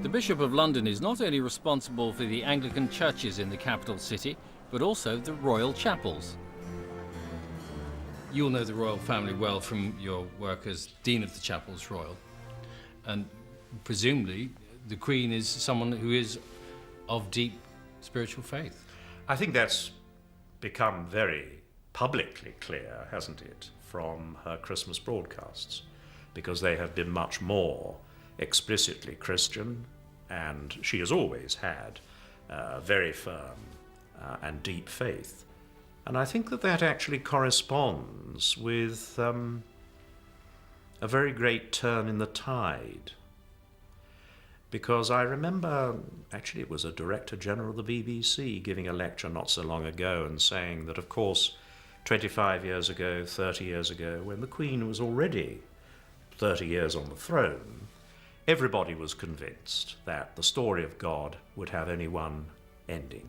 The Bishop of London is not only responsible for the Anglican churches in the capital city, but also the royal chapels. You'll know the royal family well from your work as Dean of the Chapels Royal. And presumably, the Queen is someone who is of deep spiritual faith. I think that's become very publicly clear, hasn't it, from her Christmas broadcasts, because they have been much more explicitly Christian, and she has always had very firm and deep faith. And I think that that actually corresponds with a very great turn in the tide. Because I remember, actually it was a Director General of the BBC giving a lecture not so long ago and saying that, of course, 25 years ago, 30 years ago, when the Queen was already 30 years on the throne, everybody was convinced that the story of God would have only one ending,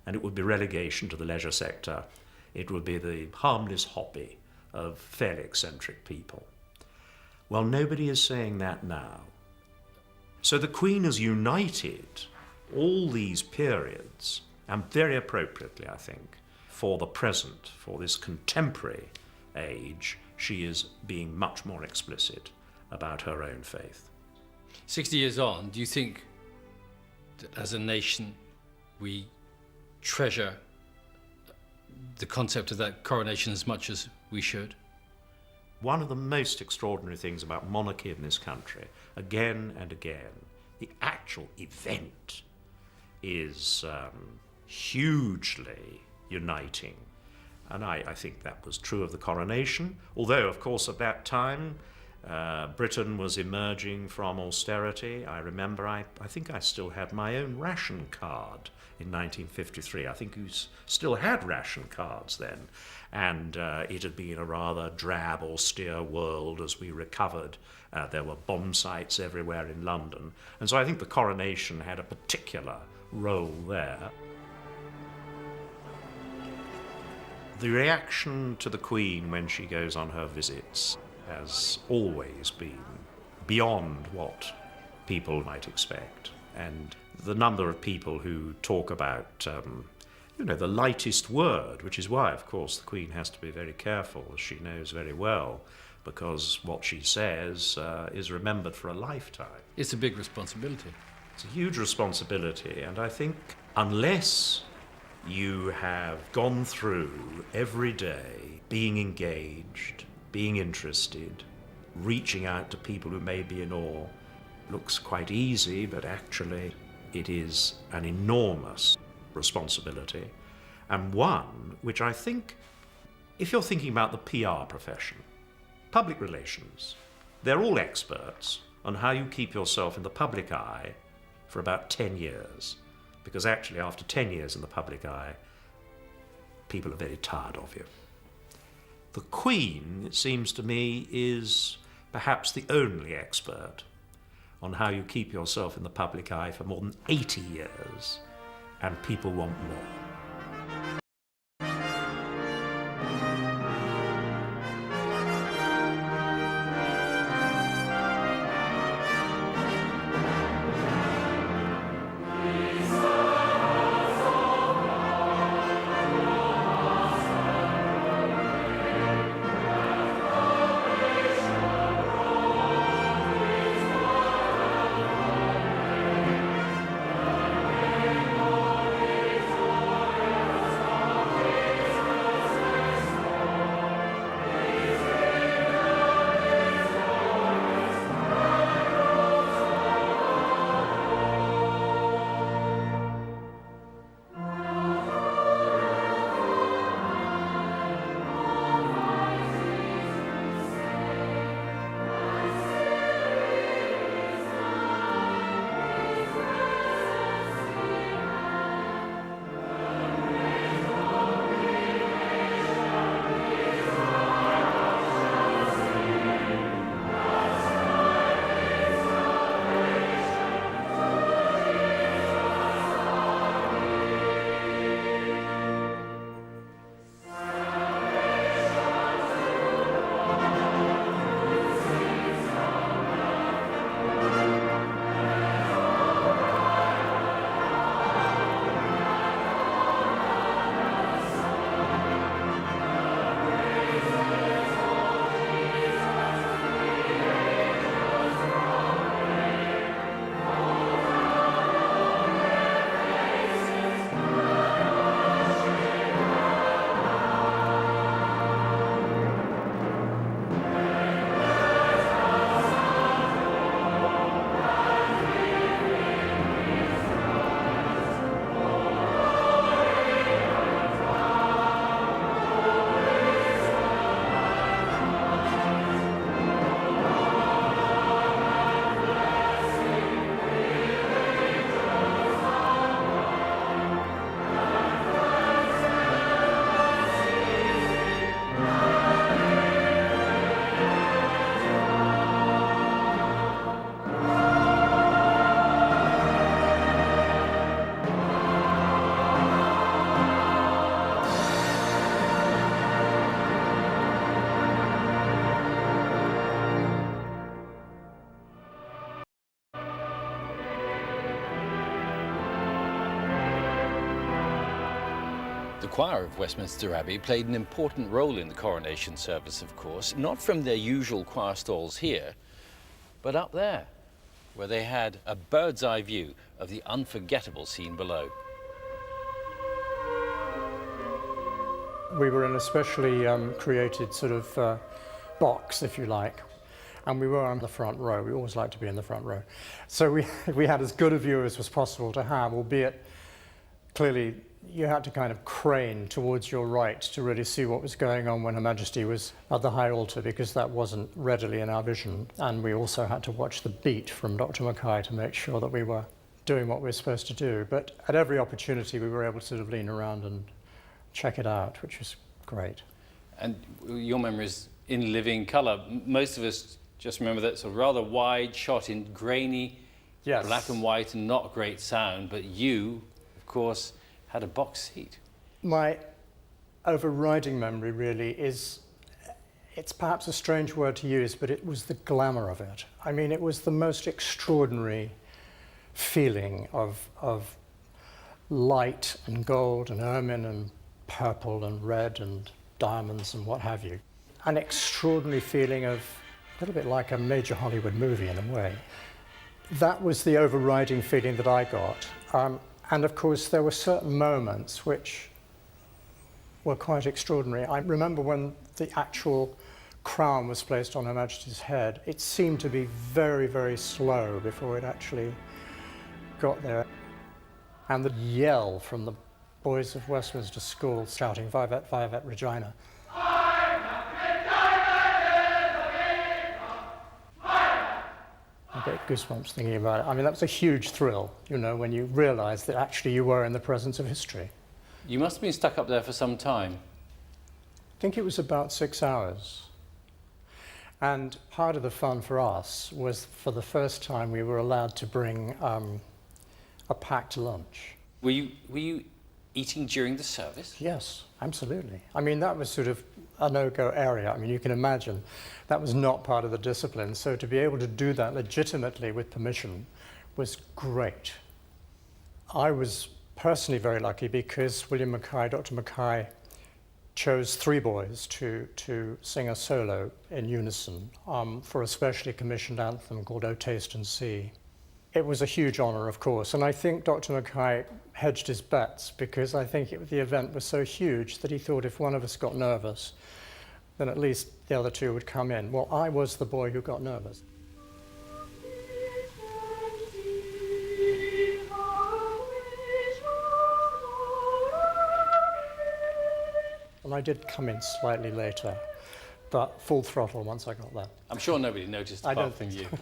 and it would be relegation to the leisure sector. It would be the harmless hobby of fairly eccentric people. Well, nobody is saying that now. So the Queen has united all these periods, and very appropriately, I think, for the present, for this contemporary age, she is being much more explicit about her own faith. 60 years on, do you think that as a nation we treasure the concept of that coronation as much as we should? One of the most extraordinary things about monarchy in this country, again and again, the actual event is hugely uniting. And I think that was true of the coronation, although, of course, at that time, Britain was emerging from austerity. I remember, I think I still had my own ration card in 1953. I think you still had ration cards then. And it had been a rather drab, austere world as we recovered. There were bomb sites everywhere in London. And so I think the coronation had a particular role there. The reaction to the Queen when she goes on her visits has always been beyond what people might expect. And the number of people who talk about, the lightest word, which is why, of course, the Queen has to be very careful, as she knows very well, because what she says is remembered for a lifetime. It's a big responsibility. It's a huge responsibility, and I think unless you have gone through every day being engaged, being interested, reaching out to people who may be in awe, looks quite easy, but actually it is an enormous responsibility, and one which I think, if you're thinking about the PR profession, public relations, they're all experts on how you keep yourself in the public eye for about 10 years, because actually after 10 years in the public eye, people are very tired of you. The Queen, it seems to me, is perhaps the only expert on how you keep yourself in the public eye for more than 80 years, and people want more. The choir of Westminster Abbey played an important role in the coronation service, of course, not from their usual choir stalls here, but up there, where they had a bird's eye view of the unforgettable scene below. We were in a specially created sort of box, if you like, and we were on the front row. We always like to be in the front row. So we had as good a view as was possible to have, albeit clearly you had to kind of crane towards your right to really see what was going on when Her Majesty was at the high altar, because that wasn't readily in our vision. And we also had to watch the beat from Dr. Mackay to make sure that we were doing what we were supposed to do. But at every opportunity we were able to sort of lean around and check it out, which was great. And your memory is in living colour. Most of us just remember that sort of rather wide shot in grainy, Yes. black and white and not great sound, but you, of course, had a box seat. My overriding memory really is, it's perhaps a strange word to use, but it was the glamour of it. I mean, it was the most extraordinary feeling of light and gold and ermine and purple and red and diamonds and what have you. An extraordinary feeling of a little bit like a major Hollywood movie in a way. That was the overriding feeling that I got. And of course, there were certain moments which were quite extraordinary. I remember when the actual crown was placed on Her Majesty's head, it seemed to be very, very slow before it actually got there. And the yell from the boys of Westminster School shouting, "Vivat, Vivat Regina." I get goosebumps thinking about it. I mean, that was a huge thrill, you know, when you realise that actually you were in the presence of history. You must have been stuck up there for some time. I think it was about 6 hours. And part of the fun for us was, for the first time, we were allowed to bring a packed lunch. Were you eating during the service? Yes, absolutely. I mean, that was sort of a no-go area. I mean, you can imagine that was not part of the discipline. So to be able to do that legitimately with permission was great. I was personally very lucky because William Mackay, Dr. Mackay, chose 3 boys to sing a solo in unison for a specially commissioned anthem called "O Taste and See." It was a huge honour, of course, and I think Dr. Mackay hedged his bets, because I think the event was so huge that he thought if one of us got nervous, then at least the other 2 would come in. Well, I was the boy who got nervous. And I did come in slightly later, but full throttle once I got there. I'm sure nobody noticed I apart don't from think you.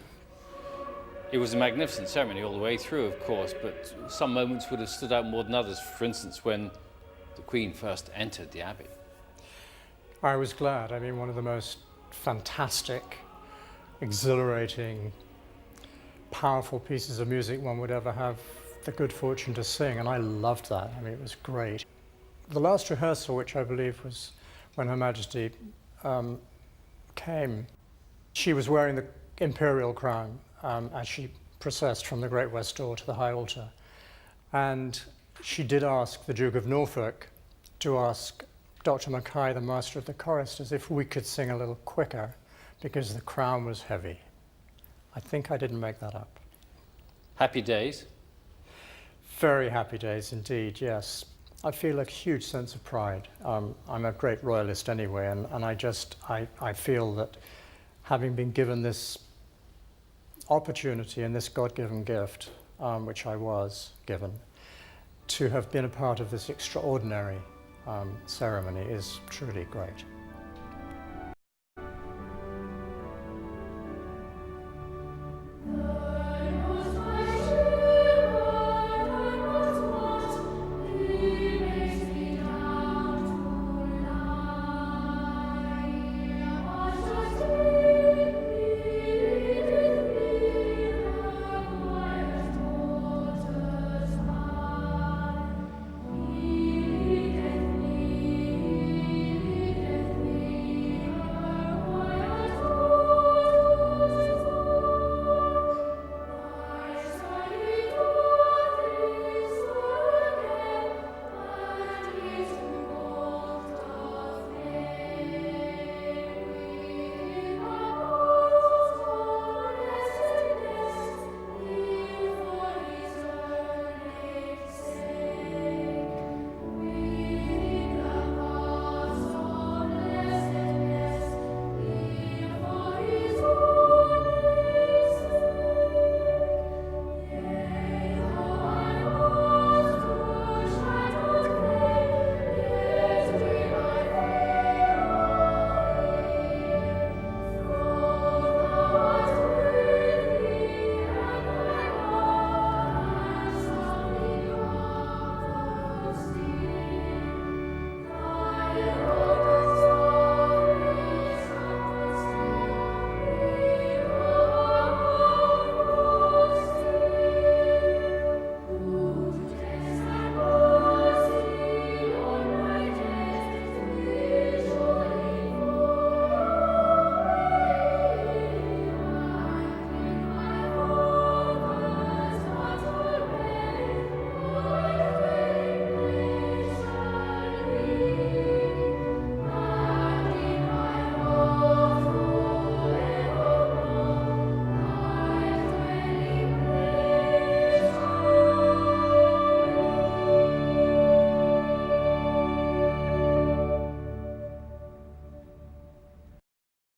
It was a magnificent ceremony all the way through, of course, but some moments would have stood out more than others. For instance, when the Queen first entered the Abbey. I was glad. I mean, one of the most fantastic, exhilarating, powerful pieces of music one would ever have the good fortune to sing, and I loved that. I mean, it was great. The last rehearsal, which I believe was when Her Majesty came, she was wearing the imperial crown as she processed from the Great West Door to the high altar. And she did ask the Duke of Norfolk to ask Dr. Mackay, the master of the choristers, if we could sing a little quicker because the crown was heavy. I think I didn't make that up. Happy days? Very happy days indeed, yes. I feel a huge sense of pride. I'm a great royalist anyway, and I feel that having been given this opportunity and this God-given gift, which I was given, to have been a part of this extraordinary ceremony is truly great.